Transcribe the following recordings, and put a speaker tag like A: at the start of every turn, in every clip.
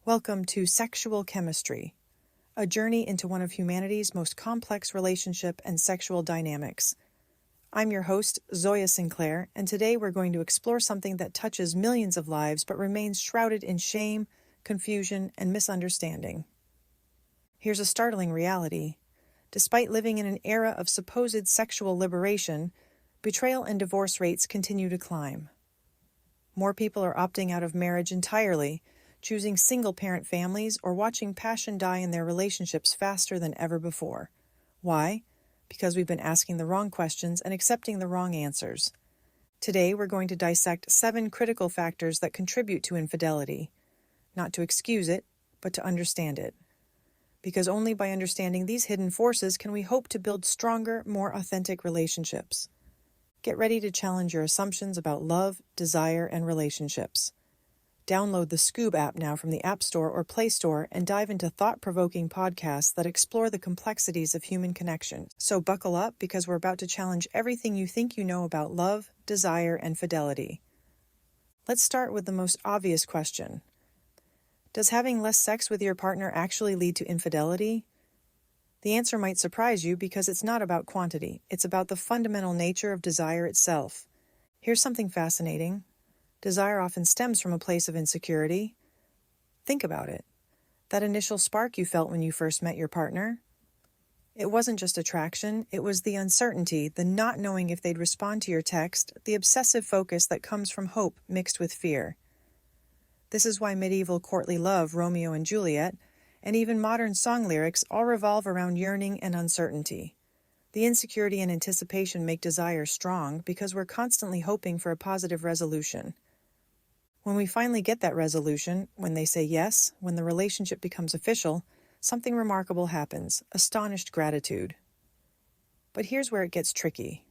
A: Welcome to Sexual Chemistry, a journey into one of humanity's most complex relationship and sexual dynamics. I'm your host, Zoya Sinclair, and today we're going to explore something that touches millions of lives but remains shrouded in shame, confusion, and misunderstanding. Here's a startling reality. Despite living in an era of supposed sexual liberation, betrayal and divorce rates continue to climb. More people are opting out of marriage entirely, choosing single-parent families, or watching passion die in their relationships faster than ever before. Why? Because we've been asking the wrong questions and accepting the wrong answers. Today, we're going to dissect 7 critical factors that contribute to infidelity. Not to excuse it, but to understand it. Because only by understanding these hidden forces can we hope to build stronger, more authentic relationships. Get ready to challenge your assumptions about love, desire, and relationships. Download the Scoob app now from the App Store or Play Store and dive into thought-provoking podcasts that explore the complexities of human connection. So buckle up because we're about to challenge everything you think you know about love, desire, and fidelity. Let's start with the most obvious question. Does having less sex with your partner actually lead to infidelity? The answer might surprise you because it's not about quantity. It's about the fundamental nature of desire itself. Here's something fascinating. Desire often stems from a place of insecurity. Think about it. That initial spark you felt when you first met your partner. It wasn't just attraction, it was the uncertainty, the not knowing if they'd respond to your text, the obsessive focus that comes from hope mixed with fear. This is why medieval courtly love, Romeo and Juliet, and even modern song lyrics all revolve around yearning and uncertainty. The insecurity and anticipation make desire strong because we're constantly hoping for a positive resolution. When we finally get that resolution, when they say yes, when the relationship becomes official, something remarkable happens, astonished gratitude. But here's where it gets tricky.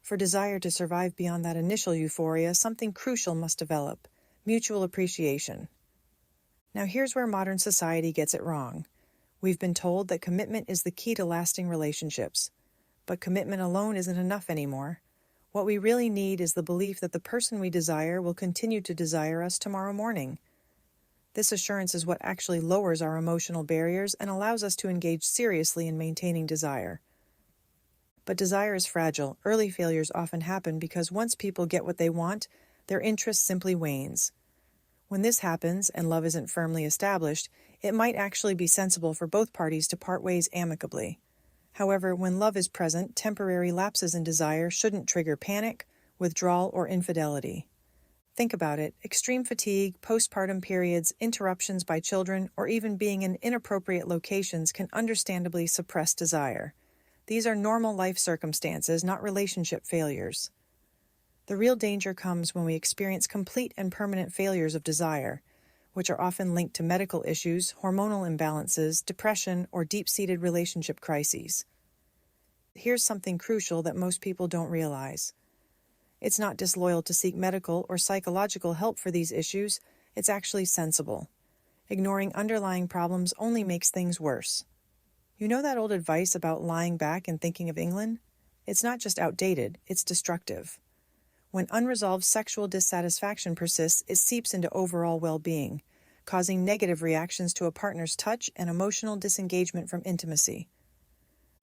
A: For desire to survive beyond that initial euphoria, something crucial must develop: mutual appreciation. Now here's where modern society gets it wrong. We've been told that commitment is the key to lasting relationships. But commitment alone isn't enough anymore. What we really need is the belief that the person we desire will continue to desire us tomorrow morning. This assurance is what actually lowers our emotional barriers and allows us to engage seriously in maintaining desire. But desire is fragile. Early failures often happen because once people get what they want, their interest simply wanes. When this happens, and love isn't firmly established, it might actually be sensible for both parties to part ways amicably. However, when love is present, temporary lapses in desire shouldn't trigger panic, withdrawal, or infidelity. Think about it. Extreme fatigue, postpartum periods, interruptions by children, or even being in inappropriate locations can understandably suppress desire. These are normal life circumstances, not relationship failures. The real danger comes when we experience complete and permanent failures of desire, which are often linked to medical issues, hormonal imbalances, depression, or deep-seated relationship crises. Here's something crucial that most people don't realize. It's not disloyal to seek medical or psychological help for these issues, it's actually sensible. Ignoring underlying problems only makes things worse. You know that old advice about lying back and thinking of England? It's not just outdated, it's destructive. When unresolved sexual dissatisfaction persists, it seeps into overall well-being, causing negative reactions to a partner's touch and emotional disengagement from intimacy.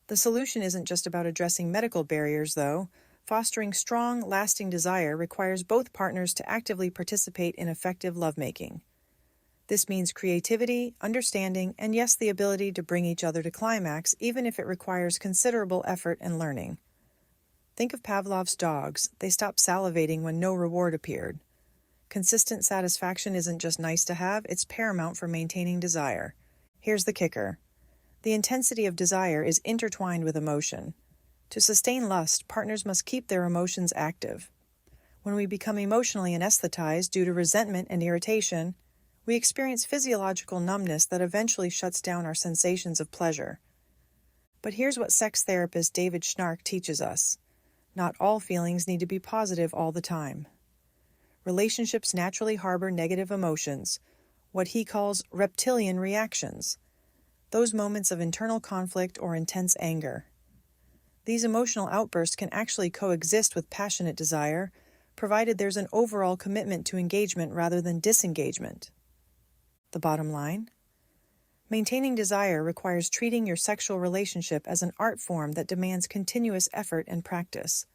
A: The solution isn't just about addressing medical barriers, though. Fostering strong, lasting desire requires both partners to actively participate in effective lovemaking. This means creativity, understanding, and yes, the ability to bring each other to climax, even if it requires considerable effort and learning. Think of Pavlov's dogs. They stopped salivating when no reward appeared. Consistent satisfaction isn't just nice to have, it's paramount for maintaining desire. Here's the kicker. The intensity of desire is intertwined with emotion. To sustain lust, partners must keep their emotions active. When we become emotionally anesthetized due to resentment and irritation, we experience physiological numbness that eventually shuts down our sensations of pleasure. But here's what sex therapist David Schnarch teaches us. Not all feelings need to be positive all the time. Relationships naturally harbor negative emotions, what he calls reptilian reactions, those moments of internal conflict or intense anger. These emotional outbursts can actually coexist with passionate desire, provided there's an overall commitment to engagement rather than disengagement. The bottom line? Maintaining desire requires treating your sexual relationship as an art form that demands continuous effort and practice.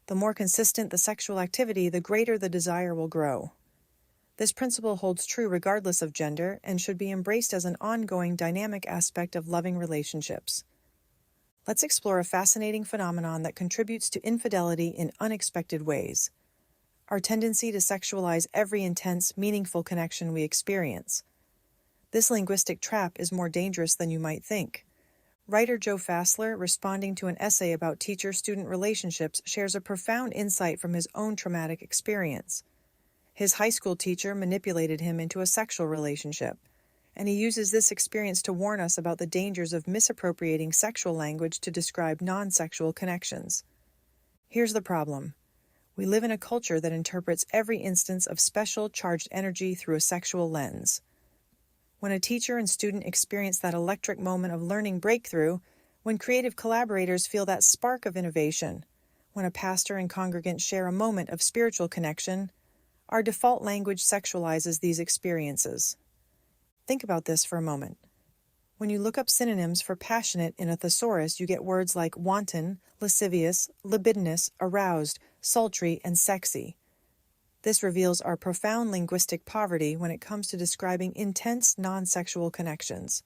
A: The more consistent the sexual activity, the greater the desire will grow. This principle holds true regardless of gender and should be embraced as an ongoing dynamic aspect of loving relationships. Let's explore a fascinating phenomenon that contributes to infidelity in unexpected ways: our tendency to sexualize every intense, meaningful connection we experience. This linguistic trap is more dangerous than you might think. Writer Joe Fassler, responding to an essay about teacher-student relationships, shares a profound insight from his own traumatic experience. His high school teacher manipulated him into a sexual relationship, and he uses this experience to warn us about the dangers of misappropriating sexual language to describe non-sexual connections. Here's the problem. We live in a culture that interprets every instance of special, charged energy through a sexual lens. When a teacher and student experience that electric moment of learning breakthrough, when creative collaborators feel that spark of innovation, when a pastor and congregant share a moment of spiritual connection, our default language sexualizes these experiences. Think about this for a moment. When you look up synonyms for passionate in a thesaurus, you get words like wanton, lascivious, libidinous, aroused, sultry, and sexy. This reveals our profound linguistic poverty when it comes to describing intense, non-sexual connections.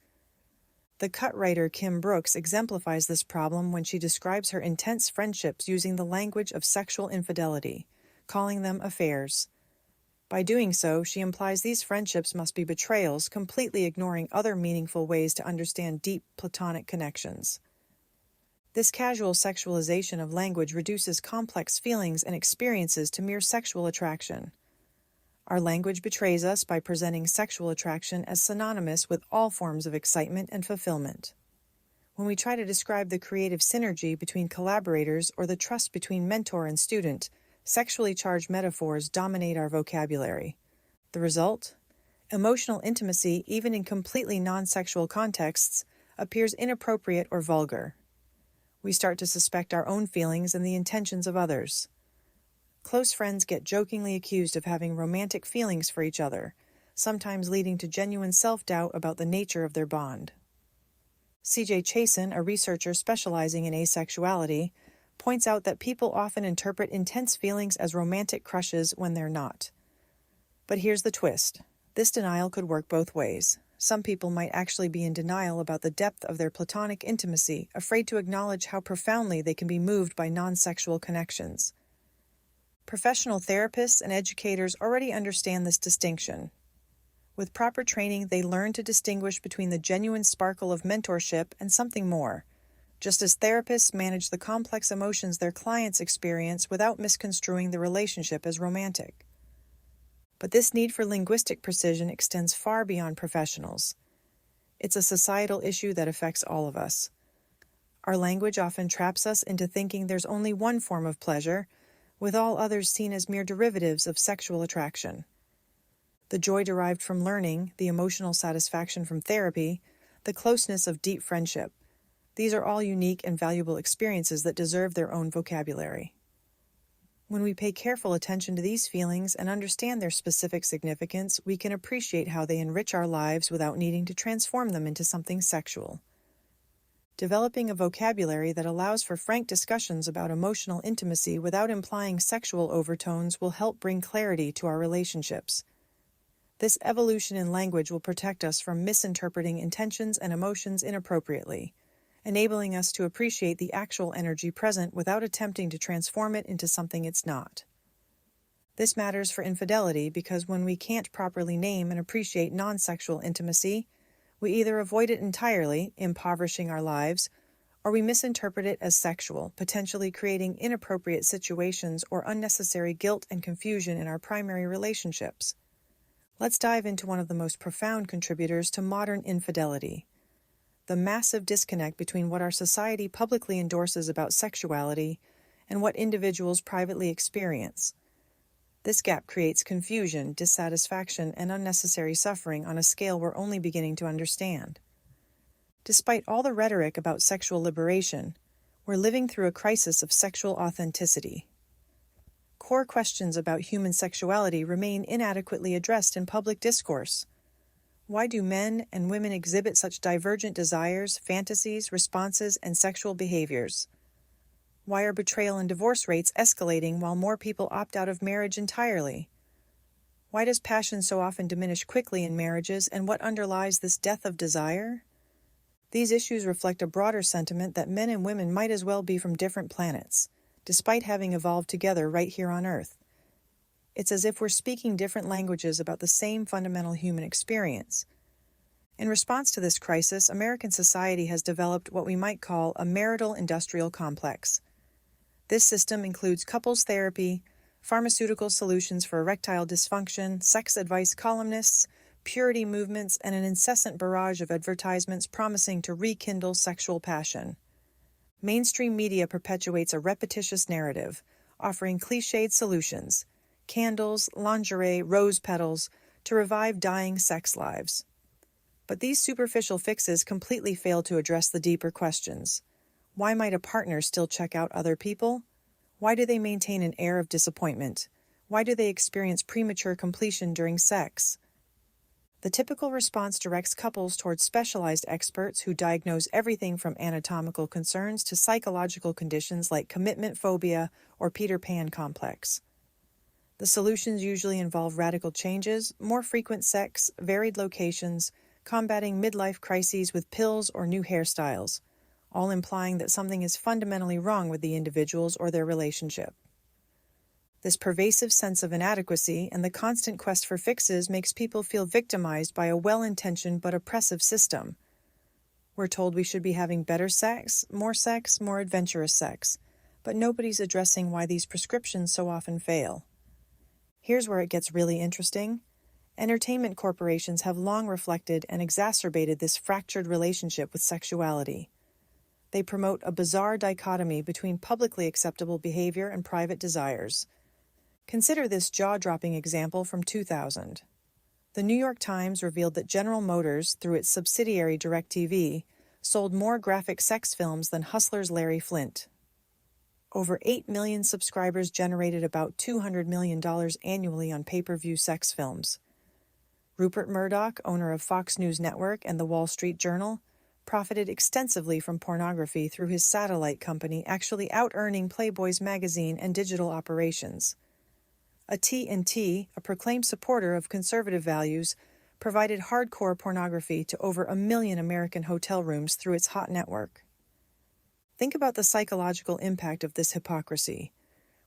A: The cut writer Kim Brooks exemplifies this problem when she describes her intense friendships using the language of sexual infidelity, calling them affairs. By doing so, she implies these friendships must be betrayals, completely ignoring other meaningful ways to understand deep platonic connections. This casual sexualization of language reduces complex feelings and experiences to mere sexual attraction. Our language betrays us by presenting sexual attraction as synonymous with all forms of excitement and fulfillment. When we try to describe the creative synergy between collaborators or the trust between mentor and student, sexually charged metaphors dominate our vocabulary. The result? Emotional intimacy, even in completely non-sexual contexts, appears inappropriate or vulgar. We start to suspect our own feelings and the intentions of others. Close friends get jokingly accused of having romantic feelings for each other, sometimes leading to genuine self-doubt about the nature of their bond. C.J. Chasen, a researcher specializing in asexuality, points out that people often interpret intense feelings as romantic crushes when they're not. But here's the twist. This denial could work both ways. Some people might actually be in denial about the depth of their platonic intimacy, afraid to acknowledge how profoundly they can be moved by non-sexual connections. Professional therapists and educators already understand this distinction. With proper training, they learn to distinguish between the genuine sparkle of mentorship and something more, just as therapists manage the complex emotions their clients experience without misconstruing the relationship as romantic. But this need for linguistic precision extends far beyond professionals. It's a societal issue that affects all of us. Our language often traps us into thinking there's only one form of pleasure, with all others seen as mere derivatives of sexual attraction. The joy derived from learning, the emotional satisfaction from therapy, the closeness of deep friendship. These are all unique and valuable experiences that deserve their own vocabulary. When we pay careful attention to these feelings and understand their specific significance, we can appreciate how they enrich our lives without needing to transform them into something sexual. Developing a vocabulary that allows for frank discussions about emotional intimacy without implying sexual overtones will help bring clarity to our relationships. This evolution in language will protect us from misinterpreting intentions and emotions inappropriately, enabling us to appreciate the actual energy present without attempting to transform it into something it's not. This matters for infidelity because when we can't properly name and appreciate non-sexual intimacy, we either avoid it entirely, impoverishing our lives, or we misinterpret it as sexual, potentially creating inappropriate situations or unnecessary guilt and confusion in our primary relationships. Let's dive into one of the most profound contributors to modern infidelity: the massive disconnect between what our society publicly endorses about sexuality and what individuals privately experience. This gap creates confusion, dissatisfaction, and unnecessary suffering on a scale we're only beginning to understand. Despite all the rhetoric about sexual liberation, we're living through a crisis of sexual authenticity. Core questions about human sexuality remain inadequately addressed in public discourse. Why do men and women exhibit such divergent desires, fantasies, responses, and sexual behaviors? Why are betrayal and divorce rates escalating while more people opt out of marriage entirely? Why does passion so often diminish quickly in marriages, and what underlies this death of desire? These issues reflect a broader sentiment that men and women might as well be from different planets, despite having evolved together right here on Earth. It's as if we're speaking different languages about the same fundamental human experience. In response to this crisis, American society has developed what we might call a marital-industrial complex. This system includes couples therapy, pharmaceutical solutions for erectile dysfunction, sex advice columnists, purity movements, and an incessant barrage of advertisements promising to rekindle sexual passion. Mainstream media perpetuates a repetitious narrative, offering cliched solutions, candles, lingerie, rose petals, to revive dying sex lives. But these superficial fixes completely fail to address the deeper questions. Why might a partner still check out other people? Why do they maintain an air of disappointment? Why do they experience premature completion during sex? The typical response directs couples towards specialized experts who diagnose everything from anatomical concerns to psychological conditions like commitment phobia or Peter Pan complex. The solutions usually involve radical changes, more frequent sex, varied locations, combating midlife crises with pills or new hairstyles, all implying that something is fundamentally wrong with the individuals or their relationship. This pervasive sense of inadequacy and the constant quest for fixes makes people feel victimized by a well-intentioned but oppressive system. We're told we should be having better sex, more adventurous sex, but nobody's addressing why these prescriptions so often fail. Here's where it gets really interesting. Entertainment corporations have long reflected and exacerbated this fractured relationship with sexuality. They promote a bizarre dichotomy between publicly acceptable behavior and private desires. Consider this jaw-dropping example from 2000. The New York Times revealed that General Motors, through its subsidiary DirecTV, sold more graphic sex films than Hustler's Larry Flynt. Over 8 million subscribers generated about $200 million annually on pay-per-view sex films. Rupert Murdoch, owner of Fox News Network and The Wall Street Journal, profited extensively from pornography through his satellite company, actually out-earning Playboy's magazine and digital operations. AT&T, a proclaimed supporter of conservative values, provided hardcore pornography to over 1 million American hotel rooms through its hot network. Think about the psychological impact of this hypocrisy.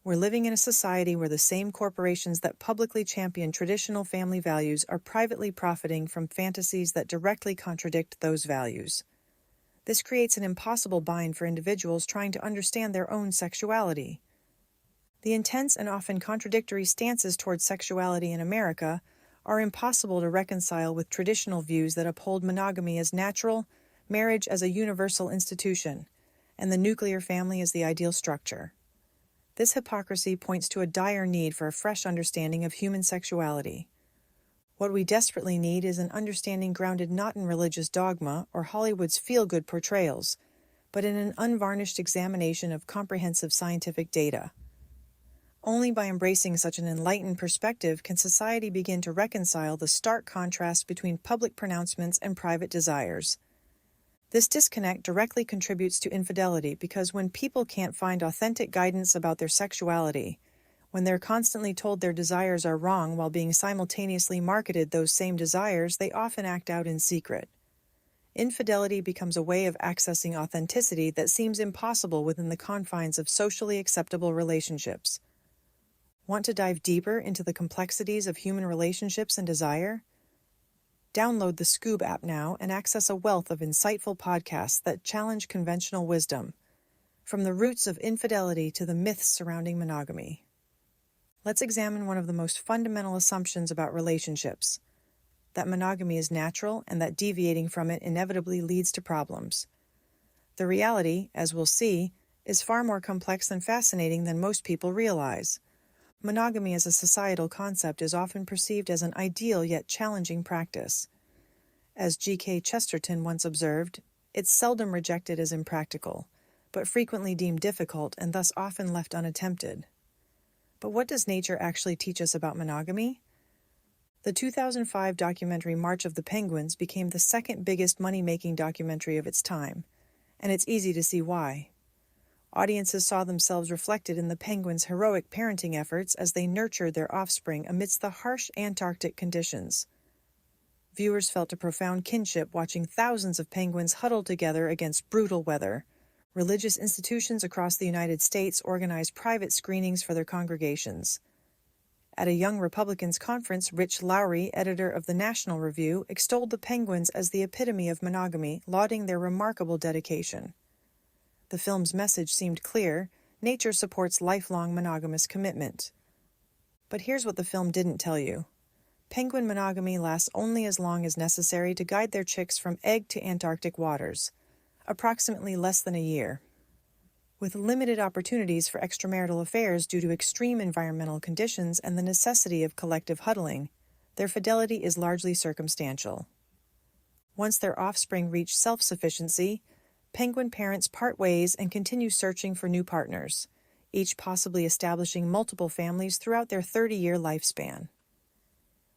A: We're living in a society where the same corporations that publicly champion traditional family values are privately profiting from fantasies that directly contradict those values. This creates an impossible bind for individuals trying to understand their own sexuality. The intense and often contradictory stances towards sexuality in America are impossible to reconcile with traditional views that uphold monogamy as natural, marriage as a universal institution, and the nuclear family as the ideal structure. This hypocrisy points to a dire need for a fresh understanding of human sexuality. What we desperately need is an understanding grounded not in religious dogma or Hollywood's feel-good portrayals, but in an unvarnished examination of comprehensive scientific data. Only by embracing such an enlightened perspective can society begin to reconcile the stark contrast between public pronouncements and private desires. This disconnect directly contributes to infidelity because when people can't find authentic guidance about their sexuality, when they're constantly told their desires are wrong while being simultaneously marketed those same desires, they often act out in secret. Infidelity becomes a way of accessing authenticity that seems impossible within the confines of socially acceptable relationships. Want to dive deeper into the complexities of human relationships and desire? Download the Scoob app now and access a wealth of insightful podcasts that challenge conventional wisdom, from the roots of infidelity to the myths surrounding monogamy. Let's examine one of the most fundamental assumptions about relationships, that monogamy is natural and that deviating from it inevitably leads to problems. The reality, as we'll see, is far more complex and fascinating than most people realize. Monogamy as a societal concept is often perceived as an ideal yet challenging practice. As G.K. Chesterton once observed, it's seldom rejected as impractical, but frequently deemed difficult and thus often left unattempted. But what does nature actually teach us about monogamy? The 2005 documentary March of the Penguins became the second biggest money-making documentary of its time, and it's easy to see why. Audiences saw themselves reflected in the penguins' heroic parenting efforts as they nurtured their offspring amidst the harsh Antarctic conditions. Viewers felt a profound kinship watching thousands of penguins huddle together against brutal weather. Religious institutions across the United States organized private screenings for their congregations. At a Young Republicans conference, Rich Lowry, editor of the National Review, extolled the penguins as the epitome of monogamy, lauding their remarkable dedication. The film's message seemed clear: nature supports lifelong monogamous commitment. But here's what the film didn't tell you. Penguin monogamy lasts only as long as necessary to guide their chicks from egg to Antarctic waters, approximately less than a year. With limited opportunities for extramarital affairs due to extreme environmental conditions and the necessity of collective huddling, their fidelity is largely circumstantial. Once their offspring reach self-sufficiency, penguin parents part ways and continue searching for new partners, each possibly establishing multiple families throughout their 30-year lifespan.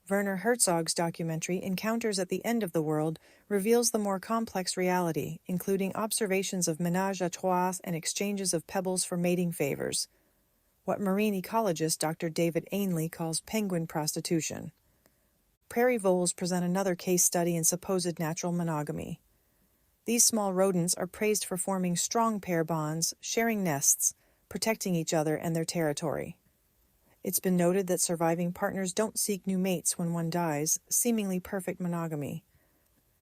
A: Werner Herzog's documentary Encounters at the End of the World reveals the more complex reality, including observations of ménage à trois and exchanges of pebbles for mating favors, what marine ecologist Dr. David Ainley calls penguin prostitution. Prairie voles present another case study in supposed natural monogamy. These small rodents are praised for forming strong pair bonds, sharing nests, protecting each other and their territory. It's been noted that surviving partners don't seek new mates when one dies, seemingly perfect monogamy.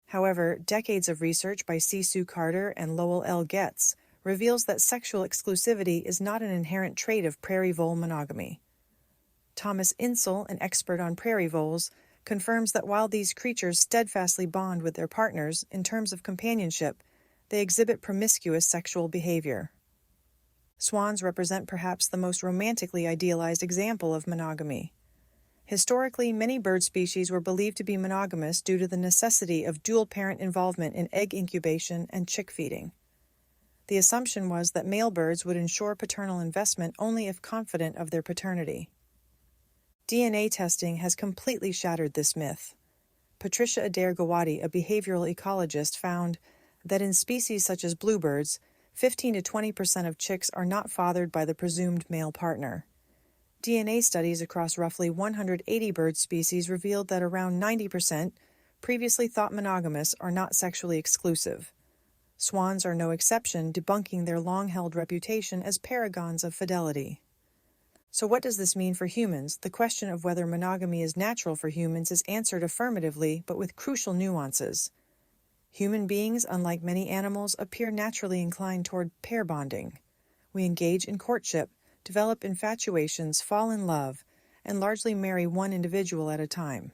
A: However, decades of research by C. Sue Carter and Lowell L. Getz reveals that sexual exclusivity is not an inherent trait of prairie vole monogamy. Thomas Insel, an expert on prairie voles, confirms that while these creatures steadfastly bond with their partners in terms of companionship, they exhibit promiscuous sexual behavior. Swans represent perhaps the most romantically idealized example of monogamy. Historically, many bird species were believed to be monogamous due to the necessity of dual-parent involvement in egg incubation and chick feeding. The assumption was that male birds would ensure paternal investment only if confident of their paternity. DNA testing has completely shattered this myth. Patricia Adair-Gawadi, a behavioral ecologist, found that in species such as bluebirds, 15 to 20% of chicks are not fathered by the presumed male partner. DNA studies across roughly 180 bird species revealed that around 90%, previously thought monogamous, are not sexually exclusive. Swans are no exception, debunking their long-held reputation as paragons of fidelity. So what does this mean for humans? The question of whether monogamy is natural for humans is answered affirmatively, but with crucial nuances. Human beings, unlike many animals, appear naturally inclined toward pair bonding. We engage in courtship, develop infatuations, fall in love, and largely marry one individual at a time.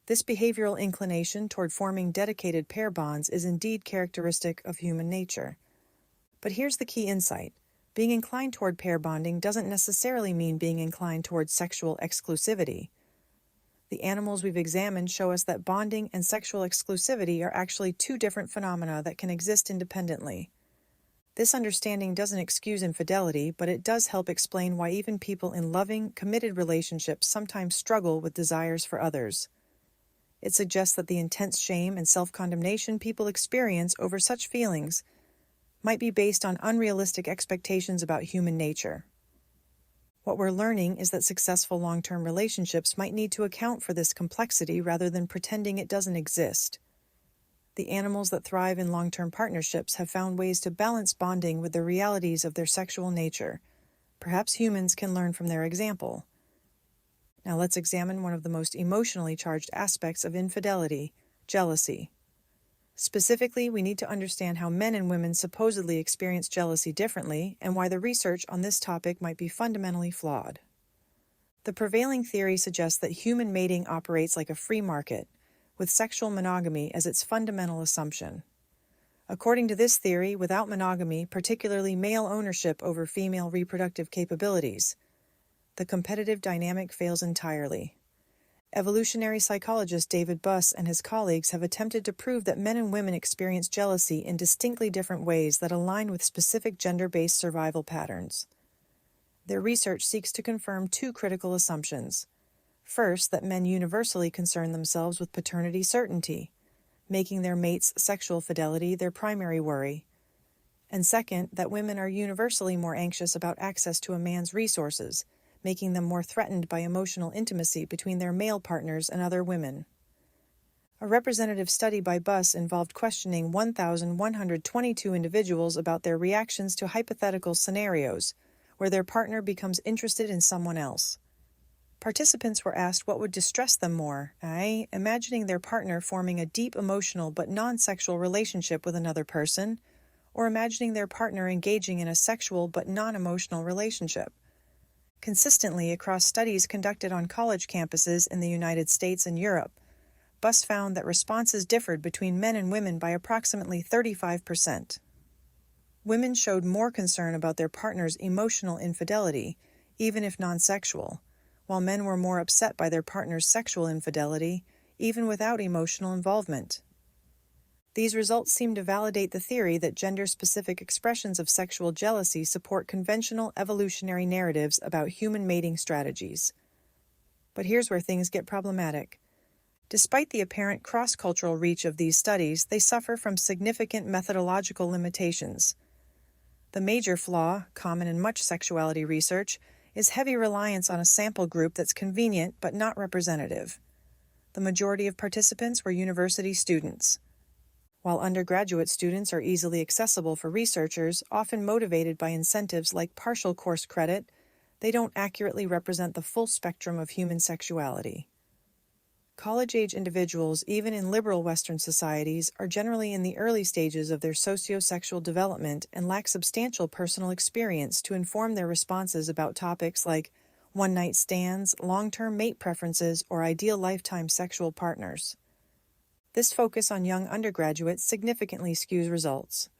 A: This behavioral inclination toward forming dedicated pair bonds is indeed characteristic of human nature. But here's the key insight. Being inclined toward pair bonding doesn't necessarily mean being inclined toward sexual exclusivity. The animals we've examined show us that bonding and sexual exclusivity are actually two different phenomena that can exist independently. This understanding doesn't excuse infidelity, but it does help explain why even people in loving, committed relationships sometimes struggle with desires for others. It suggests that the intense shame and self-condemnation people experience over such feelings might be based on unrealistic expectations about human nature. What we're learning is that successful long-term relationships might need to account for this complexity rather than pretending it doesn't exist. The animals that thrive in long-term partnerships have found ways to balance bonding with the realities of their sexual nature. Perhaps humans can learn from their example. Now let's examine one of the most emotionally charged aspects of infidelity: jealousy. Specifically, we need to understand how men and women supposedly experience jealousy differently and why the research on this topic might be fundamentally flawed. The prevailing theory suggests that human mating operates like a free market, with sexual monogamy as its fundamental assumption. According to this theory, without monogamy, particularly male ownership over female reproductive capabilities, the competitive dynamic fails entirely. Evolutionary psychologist David Buss and his colleagues have attempted to prove that men and women experience jealousy in distinctly different ways that align with specific gender-based survival patterns. Their research seeks to confirm two critical assumptions. First, that men universally concern themselves with paternity certainty, making their mate's sexual fidelity their primary worry. And second, that women are universally more anxious about access to a man's resources, making them more threatened by emotional intimacy between their male partners and other women. A representative study by BUS involved questioning 1,122 individuals about their reactions to hypothetical scenarios, where their partner becomes interested in someone else. Participants were asked what would distress them more, imagining their partner forming a deep emotional but non-sexual relationship with another person, or imagining their partner engaging in a sexual but non-emotional relationship. Consistently across studies conducted on college campuses in the United States and Europe, BUS found that responses differed between men and women by approximately 35%. Women showed more concern about their partner's emotional infidelity, even if non-sexual, while men were more upset by their partner's sexual infidelity, even without emotional involvement. These results seem to validate the theory that gender-specific expressions of sexual jealousy support conventional evolutionary narratives about human mating strategies. But here's where things get problematic. Despite the apparent cross-cultural reach of these studies, they suffer from significant methodological limitations. The major flaw, common in much sexuality research, is heavy reliance on a sample group that's convenient but not representative. The majority of participants were university students. While undergraduate students are easily accessible for researchers, often motivated by incentives like partial course credit, they don't accurately represent the full spectrum of human sexuality. College-age individuals, even in liberal Western societies, are generally in the early stages of their socio-sexual development and lack substantial personal experience to inform their responses about topics like one-night stands, long-term mate preferences, or ideal lifetime sexual partners. This focus on young undergraduates significantly skews results.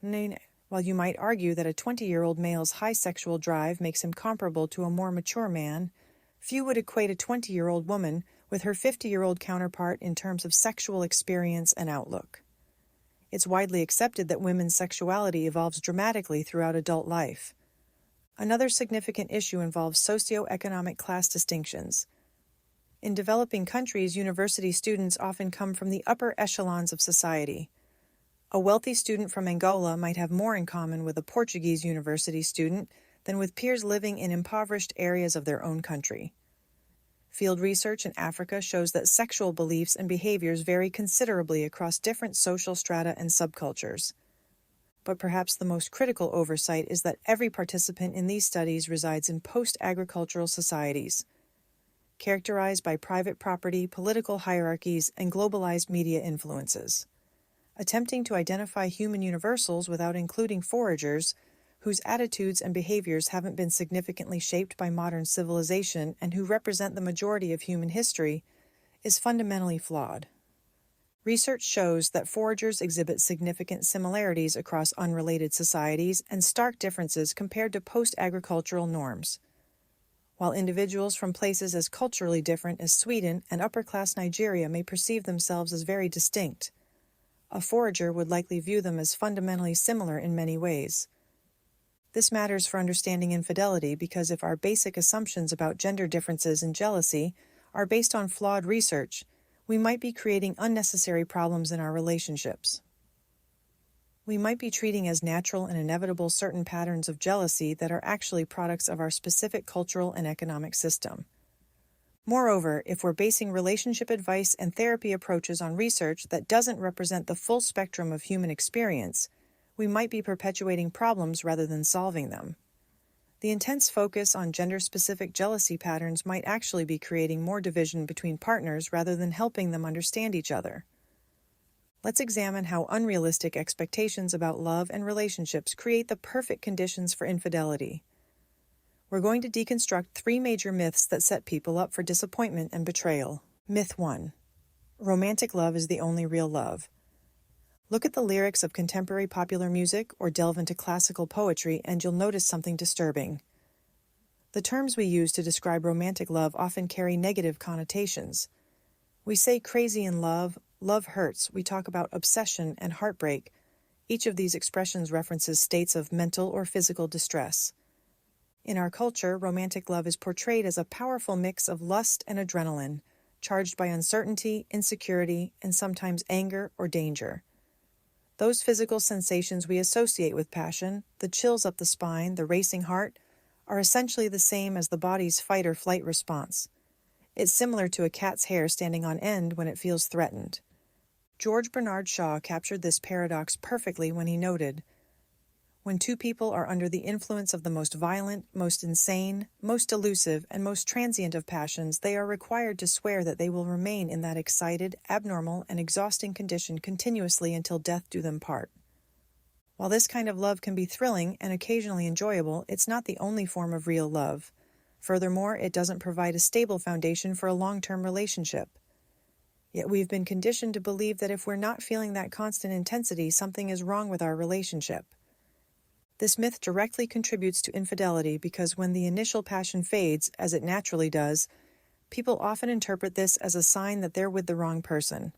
A: While you might argue that a 20-year-old male's high sexual drive makes him comparable to a more mature man, few would equate a 20-year-old woman with her 50-year-old counterpart in terms of sexual experience and outlook. It's widely accepted that women's sexuality evolves dramatically throughout adult life. Another significant issue involves socioeconomic class distinctions. In developing countries, university students often come from the upper echelons of society. A wealthy student from Angola might have more in common with a Portuguese university student than with peers living in impoverished areas of their own country. Field research in Africa shows that sexual beliefs and behaviors vary considerably across different social strata and subcultures. But perhaps the most critical oversight is that every participant in these studies resides in post-agricultural societies, characterized by private property, political hierarchies, and globalized media influences. Attempting to identify human universals without including foragers, whose attitudes and behaviors haven't been significantly shaped by modern civilization and who represent the majority of human history, is fundamentally flawed. Research shows that foragers exhibit significant similarities across unrelated societies and stark differences compared to post-agricultural norms. While individuals from places as culturally different as Sweden and upper-class Nigeria may perceive themselves as very distinct, a forager would likely view them as fundamentally similar in many ways. This matters for understanding infidelity because if our basic assumptions about gender differences and jealousy are based on flawed research, we might be creating unnecessary problems in our relationships. We might be treating as natural and inevitable certain patterns of jealousy that are actually products of our specific cultural and economic system. Moreover, if we're basing relationship advice and therapy approaches on research that doesn't represent the full spectrum of human experience, we might be perpetuating problems rather than solving them. The intense focus on gender-specific jealousy patterns might actually be creating more division between partners rather than helping them understand each other. Let's examine how unrealistic expectations about love and relationships create the perfect conditions for infidelity. We're going to deconstruct 3 major myths that set people up for disappointment and betrayal. Myth 1. Romantic love is the only real love. Look at the lyrics of contemporary popular music or delve into classical poetry and you'll notice something disturbing. The terms we use to describe romantic love often carry negative connotations. We say crazy in love, love hurts, we talk about obsession and heartbreak. Each of these expressions references states of mental or physical distress. In our culture, romantic love is portrayed as a powerful mix of lust and adrenaline, charged by uncertainty, insecurity, and sometimes anger or danger. Those physical sensations we associate with passion, the chills up the spine, the racing heart, are essentially the same as the body's fight or flight response. It's similar to a cat's hair standing on end when it feels threatened. George Bernard Shaw captured this paradox perfectly when he noted, "When two people are under the influence of the most violent, most insane, most elusive, and most transient of passions, they are required to swear that they will remain in that excited, abnormal, and exhausting condition continuously until death do them part." While this kind of love can be thrilling and occasionally enjoyable, it's not the only form of real love. Furthermore, it doesn't provide a stable foundation for a long-term relationship. Yet we've been conditioned to believe that if we're not feeling that constant intensity, something is wrong with our relationship. This myth directly contributes to infidelity because when the initial passion fades, as it naturally does, people often interpret this as a sign that they're with the wrong person.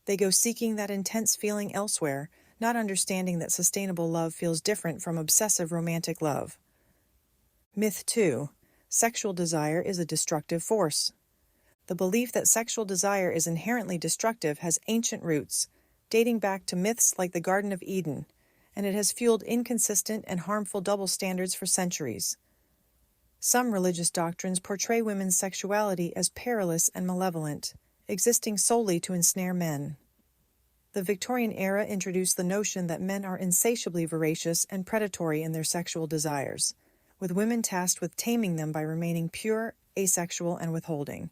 A: They go seeking that intense feeling elsewhere, not understanding that sustainable love feels different from obsessive romantic love. Myth 2. Sexual desire is a destructive force. The belief that sexual desire is inherently destructive has ancient roots, dating back to myths like the Garden of Eden, and it has fueled inconsistent and harmful double standards for centuries. Some religious doctrines portray women's sexuality as perilous and malevolent, existing solely to ensnare men. The Victorian era introduced the notion that men are insatiably voracious and predatory in their sexual desires, with women tasked with taming them by remaining pure, asexual, and withholding.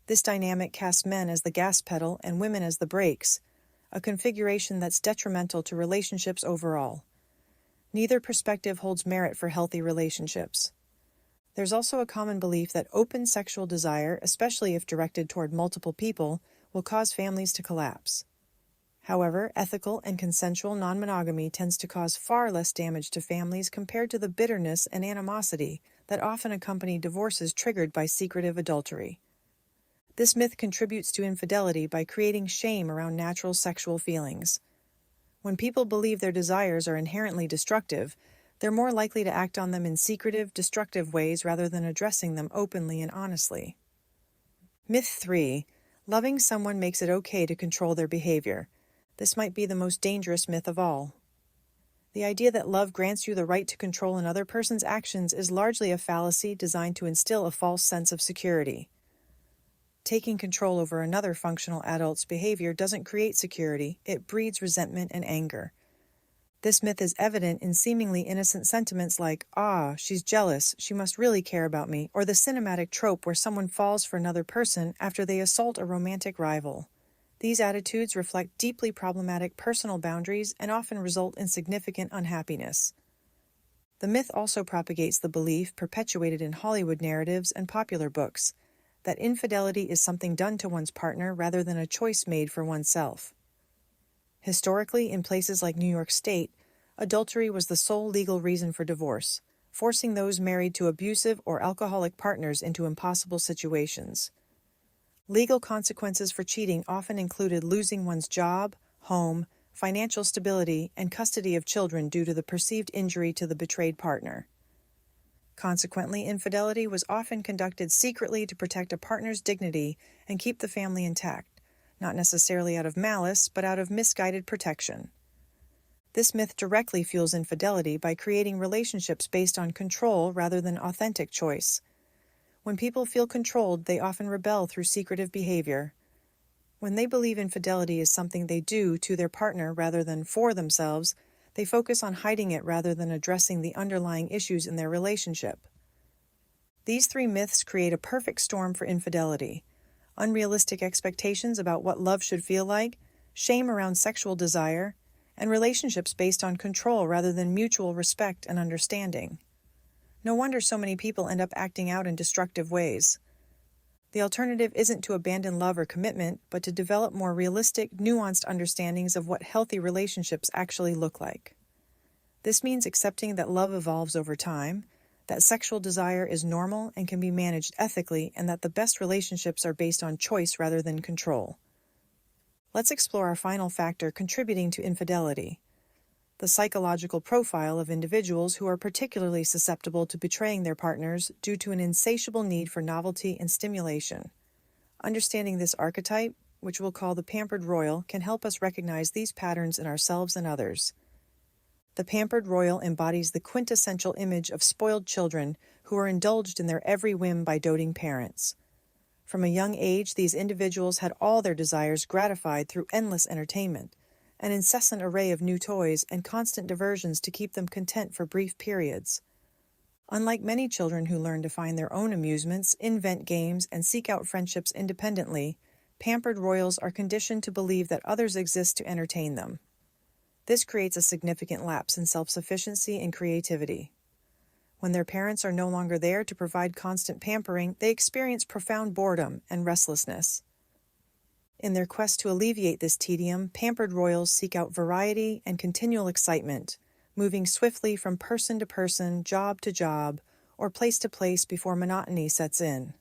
A: This dynamic casts men as the gas pedal and women as the brakes, a configuration that's detrimental to relationships overall. Neither perspective holds merit for healthy relationships. There's also a common belief that open sexual desire, especially if directed toward multiple people, will cause families to collapse. However, ethical and consensual non-monogamy tends to cause far less damage to families compared to the bitterness and animosity that often accompany divorces triggered by secretive adultery. This myth contributes to infidelity by creating shame around natural sexual feelings. When people believe their desires are inherently destructive, they're more likely to act on them in secretive, destructive ways rather than addressing them openly and honestly. Myth 3. Loving someone makes it okay to control their behavior. This might be the most dangerous myth of all. The idea that love grants you the right to control another person's actions is largely a fallacy designed to instill a false sense of security. Taking control over another functional adult's behavior doesn't create security, it breeds resentment and anger. This myth is evident in seemingly innocent sentiments like, "Ah, she's jealous, she must really care about me," or the cinematic trope where someone falls for another person after they assault a romantic rival. These attitudes reflect deeply problematic personal boundaries and often result in significant unhappiness. The myth also propagates the belief, perpetuated in Hollywood narratives and popular books, that infidelity is something done to one's partner rather than a choice made for oneself. Historically, in places like New York State, adultery was the sole legal reason for divorce, forcing those married to abusive or alcoholic partners into impossible situations. Legal consequences for cheating often included losing one's job, home, financial stability, and custody of children due to the perceived injury to the betrayed partner. Consequently, infidelity was often conducted secretly to protect a partner's dignity and keep the family intact, not necessarily out of malice, but out of misguided protection. This myth directly fuels infidelity by creating relationships based on control rather than authentic choice. When people feel controlled, they often rebel through secretive behavior. When they believe infidelity is something they do to their partner rather than for themselves, they focus on hiding it rather than addressing the underlying issues in their relationship. These three myths create a perfect storm for infidelity: unrealistic expectations about what love should feel like, shame around sexual desire, and relationships based on control rather than mutual respect and understanding. No wonder so many people end up acting out in destructive ways. The alternative isn't to abandon love or commitment, but to develop more realistic, nuanced understandings of what healthy relationships actually look like. This means accepting that love evolves over time, that sexual desire is normal and can be managed ethically, and that the best relationships are based on choice rather than control. Let's explore our final factor contributing to infidelity: the psychological profile of individuals who are particularly susceptible to betraying their partners due to an insatiable need for novelty and stimulation. Understanding this archetype, which we'll call the pampered royal, can help us recognize these patterns in ourselves and others. The pampered royal embodies the quintessential image of spoiled children who are indulged in their every whim by doting parents. From a young age, these individuals had all their desires gratified through endless entertainment, an incessant array of new toys, and constant diversions to keep them content for brief periods. Unlike many children who learn to find their own amusements, invent games, and seek out friendships independently, pampered royals are conditioned to believe that others exist to entertain them. This creates a significant lapse in self-sufficiency and creativity. When their parents are no longer there to provide constant pampering, they experience profound boredom and restlessness. In their quest to alleviate this tedium, pampered royals seek out variety and continual excitement, moving swiftly from person to person, job to job, or place to place before monotony sets in.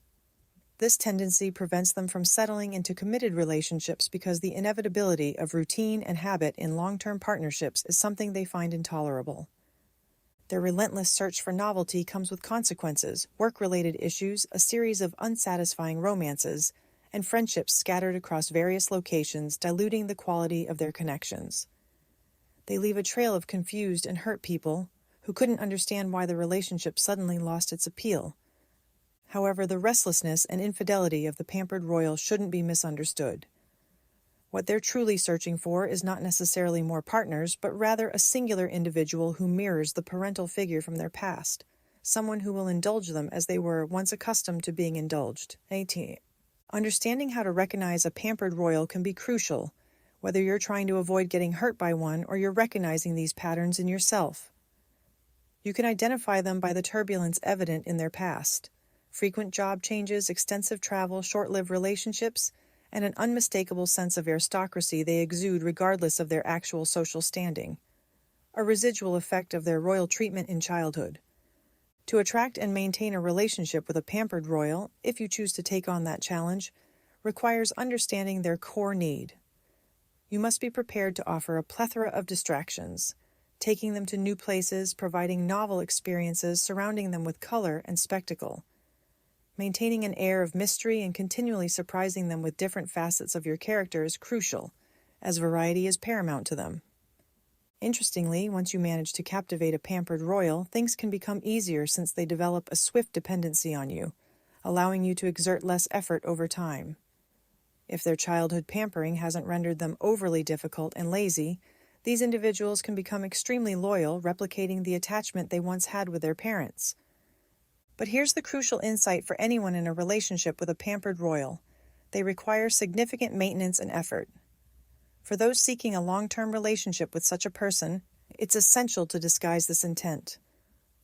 A: This tendency prevents them from settling into committed relationships because the inevitability of routine and habit in long-term partnerships is something they find intolerable. Their relentless search for novelty comes with consequences, work-related issues, a series of unsatisfying romances, and friendships scattered across various locations, diluting the quality of their connections. They leave a trail of confused and hurt people who couldn't understand why the relationship suddenly lost its appeal. However, the restlessness and infidelity of the pampered royal shouldn't be misunderstood. What they're truly searching for is not necessarily more partners, but rather a singular individual who mirrors the parental figure from their past, someone who will indulge them as they were once accustomed to being indulged. 18. Understanding how to recognize a pampered royal can be crucial, whether you're trying to avoid getting hurt by one or you're recognizing these patterns in yourself. You can identify them by the turbulence evident in their past: frequent job changes, extensive travel, short-lived relationships, and an unmistakable sense of aristocracy they exude regardless of their actual social standing, a residual effect of their royal treatment in childhood. To attract and maintain a relationship with a pampered royal, if you choose to take on that challenge, requires understanding their core need. You must be prepared to offer a plethora of distractions, taking them to new places, providing novel experiences, surrounding them with color and spectacle. Maintaining an air of mystery and continually surprising them with different facets of your character is crucial, as variety is paramount to them. Interestingly, once you manage to captivate a pampered royal, things can become easier since they develop a swift dependency on you, allowing you to exert less effort over time. If their childhood pampering hasn't rendered them overly difficult and lazy, these individuals can become extremely loyal, replicating the attachment they once had with their parents. But here's the crucial insight for anyone in a relationship with a pampered royal: they require significant maintenance and effort. For those seeking a long-term relationship with such a person, it's essential to disguise this intent.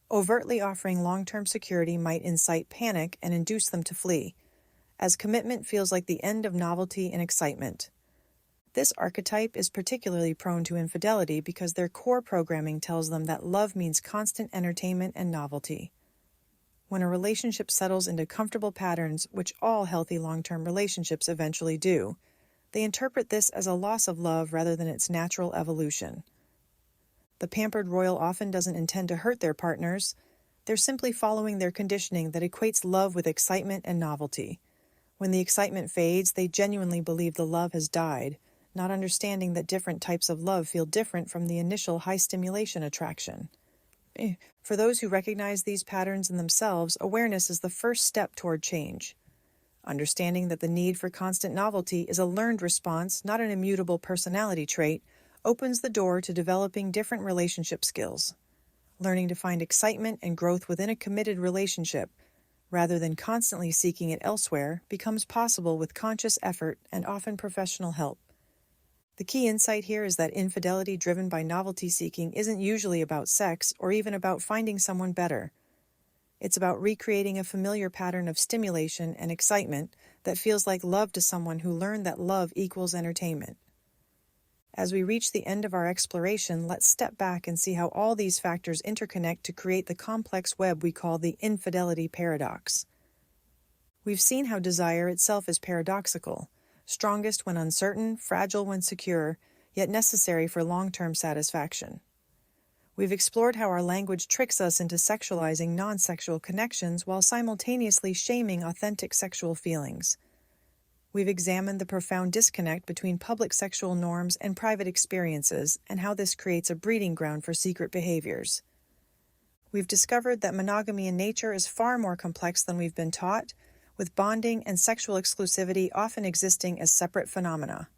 A: Overtly offering long-term security might incite panic and induce them to flee, as commitment feels like the end of novelty and excitement. This archetype is particularly prone to infidelity because their core programming tells them that love means constant entertainment and novelty. When a relationship settles into comfortable patterns, which all healthy long-term relationships eventually do, they interpret this as a loss of love rather than its natural evolution. The pampered royal often doesn't intend to hurt their partners. They're simply following their conditioning that equates love with excitement and novelty. When the excitement fades, they genuinely believe the love has died, not understanding that different types of love feel different from the initial high-stimulation attraction. For those who recognize these patterns in themselves, awareness is the first step toward change. Understanding that the need for constant novelty is a learned response, not an immutable personality trait, opens the door to developing different relationship skills. Learning to find excitement and growth within a committed relationship, rather than constantly seeking it elsewhere, becomes possible with conscious effort and often professional help. The key insight here is that infidelity driven by novelty seeking isn't usually about sex or even about finding someone better. It's about recreating a familiar pattern of stimulation and excitement that feels like love to someone who learned that love equals entertainment. As we reach the end of our exploration, let's step back and see how all these factors interconnect to create the complex web we call the infidelity paradox. We've seen how desire itself is paradoxical, strongest when uncertain, fragile when secure, yet necessary for long-term satisfaction. We've explored how our language tricks us into sexualizing non-sexual connections while simultaneously shaming authentic sexual feelings. We've examined the profound disconnect between public sexual norms and private experiences and how this creates a breeding ground for secret behaviors. We've discovered that monogamy in nature is far more complex than we've been taught, with bonding and sexual exclusivity often existing as separate phenomena.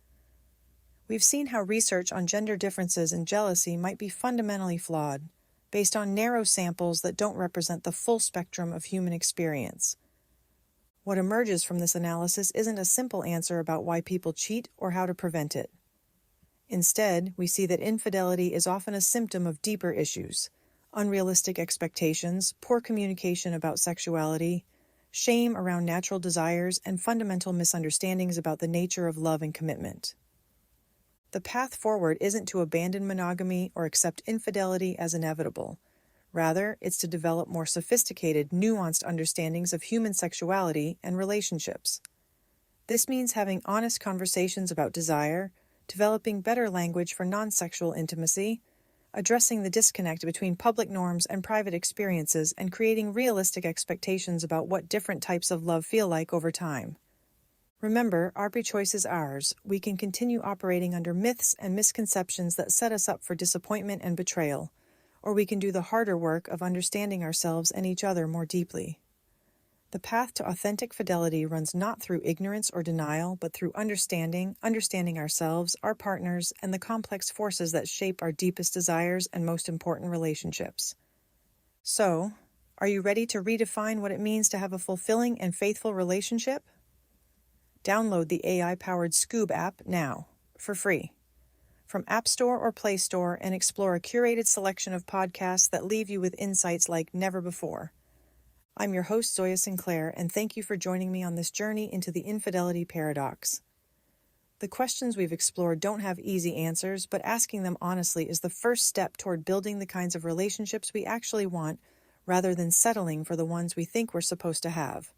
A: We've seen how research on gender differences and jealousy might be fundamentally flawed, based on narrow samples that don't represent the full spectrum of human experience. What emerges from this analysis isn't a simple answer about why people cheat or how to prevent it. Instead, we see that infidelity is often a symptom of deeper issues: unrealistic expectations, poor communication about sexuality, shame around natural desires, and fundamental misunderstandings about the nature of love and commitment. The path forward isn't to abandon monogamy or accept infidelity as inevitable. Rather, it's to develop more sophisticated, nuanced understandings of human sexuality and relationships. This means having honest conversations about desire, developing better language for non-sexual intimacy, addressing the disconnect between public norms and private experiences, and creating realistic expectations about what different types of love feel like over time. Remember, our choice is ours. We can continue operating under myths and misconceptions that set us up for disappointment and betrayal, or we can do the harder work of understanding ourselves and each other more deeply. The path to authentic fidelity runs not through ignorance or denial, but through understanding ourselves, our partners, and the complex forces that shape our deepest desires and most important relationships. So, are you ready to redefine what it means to have a fulfilling and faithful relationship? Download the AI-powered Scoob app now, for free, from App Store or Play Store, and explore a curated selection of podcasts that leave you with insights like never before. I'm your host, Zoya Sinclair, and thank you for joining me on this journey into the infidelity paradox. The questions we've explored don't have easy answers, but asking them honestly is the first step toward building the kinds of relationships we actually want, rather than settling for the ones we think we're supposed to have.